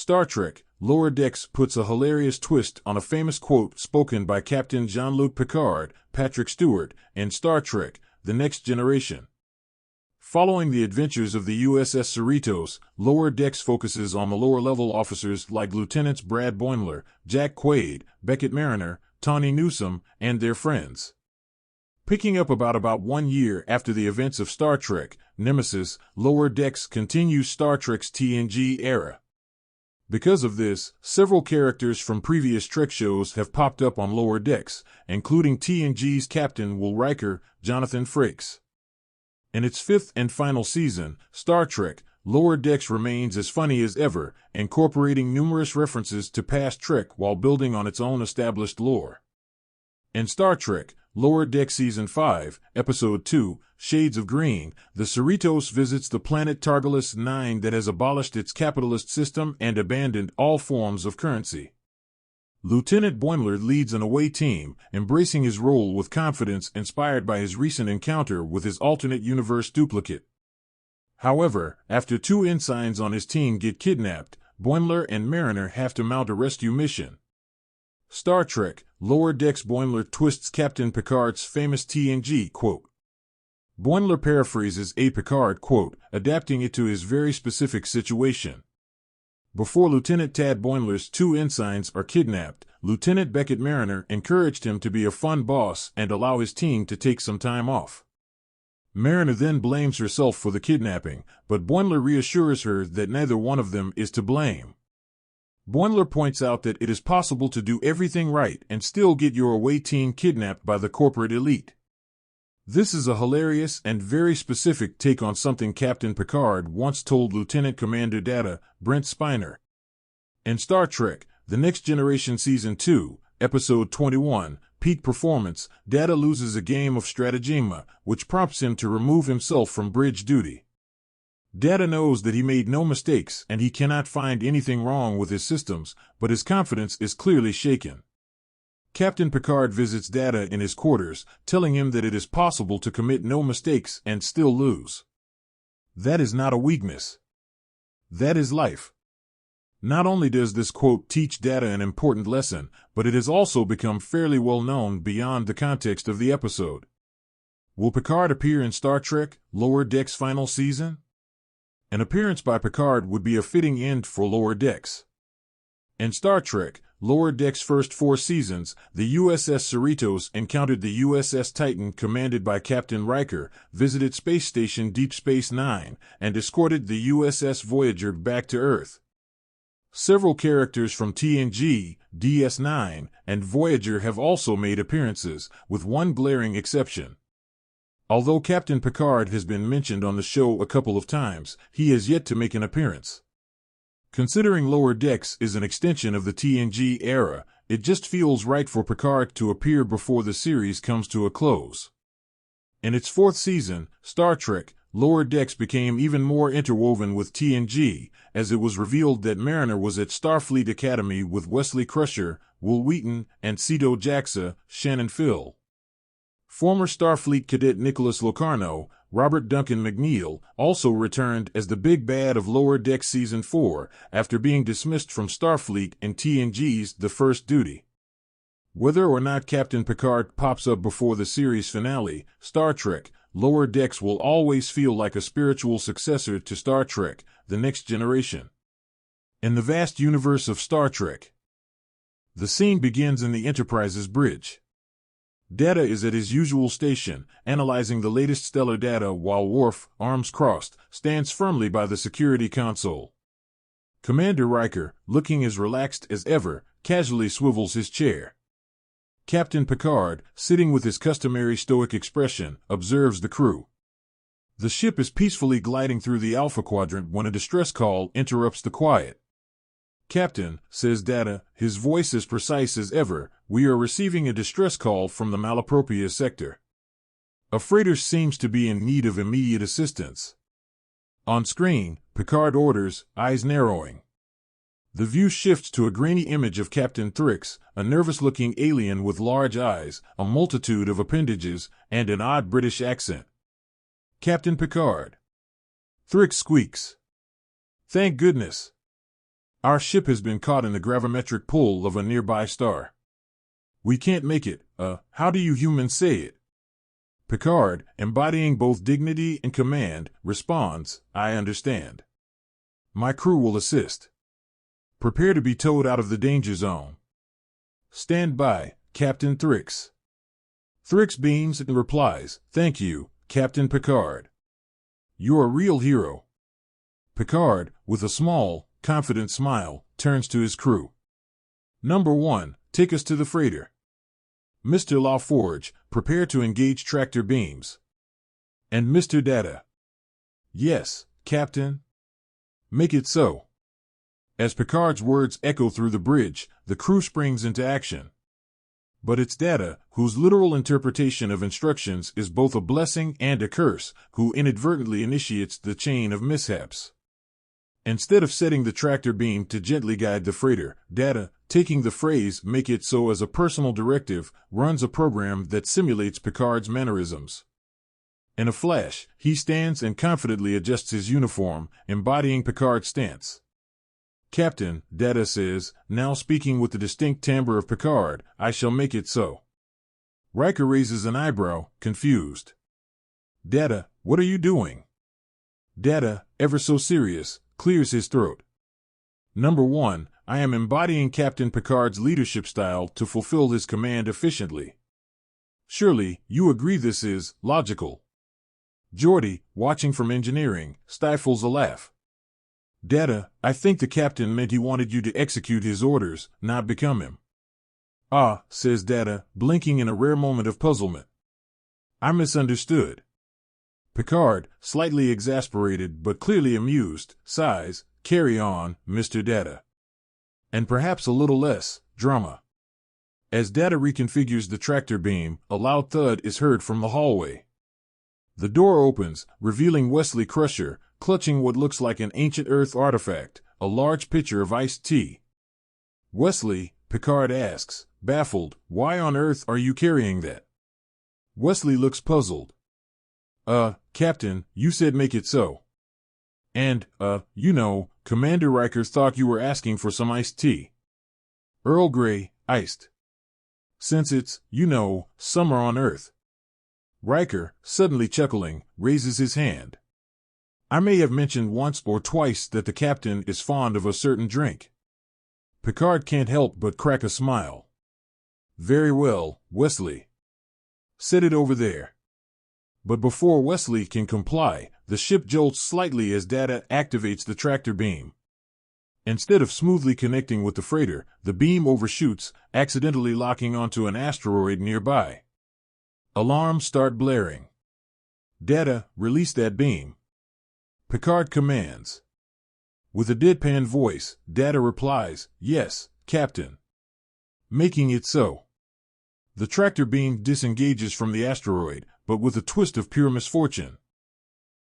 Star Trek, Lower Decks puts a hilarious twist on a famous quote spoken by Captain Jean-Luc Picard, Patrick Stewart, in Star Trek, The Next Generation. Following the adventures of the USS Cerritos, Lower Decks focuses on the lower-level officers like Lieutenants Brad Boimler, Jack Quaid, Beckett Mariner, Tawny Newsome, and their friends. Picking up about 1 year after the events of Star Trek, Nemesis, Lower Decks continues Star Trek's TNG era. Because of this, several characters from previous Trek shows have popped up on Lower Decks, including TNG's Captain Will Riker, Jonathan Frakes. In its fifth and final season, Star Trek, Lower Decks remains as funny as ever, incorporating numerous references to past Trek while building on its own established lore. In Star Trek, Lower Decks Season 5, Episode 2, Shades of Green, the Cerritos visits the planet Targalus 9 that has abolished its capitalist system and abandoned all forms of currency. Lieutenant Boimler leads an away team, embracing his role with confidence inspired by his recent encounter with his alternate universe duplicate. However, after 2 ensigns on his team get kidnapped, Boimler and Mariner have to mount a rescue mission. Star Trek, Lower Decks Boimler twists Captain Picard's famous TNG quote. Boimler paraphrases a Picard quote, adapting it to his very specific situation. Before Lieutenant Tad Boimler's 2 ensigns are kidnapped, Lieutenant Beckett Mariner encouraged him to be a fun boss and allow his team to take some time off. Mariner then blames herself for the kidnapping, but Boimler reassures her that neither one of them is to blame. Boimler points out that it is possible to do everything right and still get your away team kidnapped by the corporate elite. This is a hilarious and very specific take on something Captain Picard once told Lieutenant Commander Data, Brent Spiner. In Star Trek, The Next Generation Season 2, Episode 21, Peak Performance, Data loses a game of stratagema, which prompts him to remove himself from bridge duty. Data knows that he made no mistakes and he cannot find anything wrong with his systems, but his confidence is clearly shaken. Captain Picard visits Data in his quarters, telling him that it is possible to commit no mistakes and still lose. That is not a weakness. That is life. Not only does this quote teach Data an important lesson, but it has also become fairly well known beyond the context of the episode. Will Picard appear in Star Trek, Lower Decks' final season? An appearance by Picard would be a fitting end for Lower Decks. In Star Trek, Lower Decks' first 4 seasons, the USS Cerritos encountered the USS Titan commanded by Captain Riker, visited Space Station Deep Space Nine, and escorted the USS Voyager back to Earth. Several characters from TNG, DS9, and Voyager have also made appearances, with one glaring exception. Although Captain Picard has been mentioned on the show a couple of times, he has yet to make an appearance. Considering Lower Decks is an extension of the TNG era, it just feels right for Picard to appear before the series comes to a close. In its 4th season, Star Trek, Lower Decks became even more interwoven with TNG, as it was revealed that Mariner was at Starfleet Academy with Wesley Crusher, Will Wheaton, and Cito Jaxa, Shannon Phil. Former Starfleet cadet Nicholas Locarno, Robert Duncan McNeil, also returned as the big bad of Lower Decks Season 4 after being dismissed from Starfleet in TNG's The First Duty. Whether or not Captain Picard pops up before the series finale, Star Trek, Lower Decks will always feel like a spiritual successor to Star Trek, The Next Generation. In the vast universe of Star Trek, the scene begins in the Enterprise's bridge. Data is at his usual station, analyzing the latest stellar data while Worf, arms crossed, stands firmly by the security console. Commander Riker, looking as relaxed as ever, casually swivels his chair. Captain Picard, sitting with his customary stoic expression, observes the crew. The ship is peacefully gliding through the Alpha Quadrant when a distress call interrupts the quiet. "Captain," says Data, his voice as precise as ever, "we are receiving a distress call from the Malapropria sector. A freighter seems to be in need of immediate assistance." On screen, Picard orders, eyes narrowing. The view shifts to a grainy image of Captain Thrix, a nervous-looking alien with large eyes, a multitude of appendages, and an odd British accent. "Captain Picard." Thrix squeaks. "Thank goodness." Our ship has been caught in the gravimetric pull of a nearby star. We can't make it. How do you humans say it? Picard, embodying both dignity and command, responds, I understand. My crew will assist. Prepare to be towed out of the danger zone. Stand by, Captain Thrix. Thrix beams and replies, Thank you, Captain Picard. You're a real hero. Picard, with a small, confident smile, turns to his crew. Number 1, take us to the freighter. Mr. LaForge, prepare to engage tractor beams. And Mr. Data. Yes, Captain. Make it so. As Picard's words echo through the bridge, the crew springs into action. But it's Data, whose literal interpretation of instructions is both a blessing and a curse, who inadvertently initiates the chain of mishaps. Instead of setting the tractor beam to gently guide the freighter, Data, taking the phrase "make it so" as a personal directive, runs a program that simulates Picard's mannerisms. In a flash, he stands and confidently adjusts his uniform, embodying Picard's stance. Captain, Data says, now speaking with the distinct timbre of Picard, I shall make it so. Riker raises an eyebrow, confused. Data, what are you doing? Data, ever so serious, clears his throat. Number 1, I am embodying Captain Picard's leadership style to fulfill his command efficiently. Surely, you agree this is logical. Geordi, watching from engineering, stifles a laugh. Data, I think the captain meant he wanted you to execute his orders, not become him. Ah, says Data, blinking in a rare moment of puzzlement. I misunderstood. Picard, slightly exasperated but clearly amused, sighs, carry on, Mr. Data. And perhaps a little less drama. As Data reconfigures the tractor beam, a loud thud is heard from the hallway. The door opens, revealing Wesley Crusher, clutching what looks like an ancient Earth artifact, a large pitcher of iced tea. Wesley, Picard asks, baffled, why on earth are you carrying that? Wesley looks puzzled. Captain, you said make it so. And, Commander Riker thought you were asking for some iced tea. Earl Grey, iced. Since it's, summer on Earth. Riker, suddenly chuckling, raises his hand. I may have mentioned once or twice that the captain is fond of a certain drink. Picard can't help but crack a smile. Very well, Wesley. Set it over there. But before Wesley can comply, the ship jolts slightly as Data activates the tractor beam. Instead of smoothly connecting with the freighter, the beam overshoots, accidentally locking onto an asteroid nearby. Alarms start blaring. Data, release that beam. Picard commands. With a deadpan voice, Data replies, Yes, Captain. Making it so. The tractor beam disengages from the asteroid, but with a twist of pure misfortune.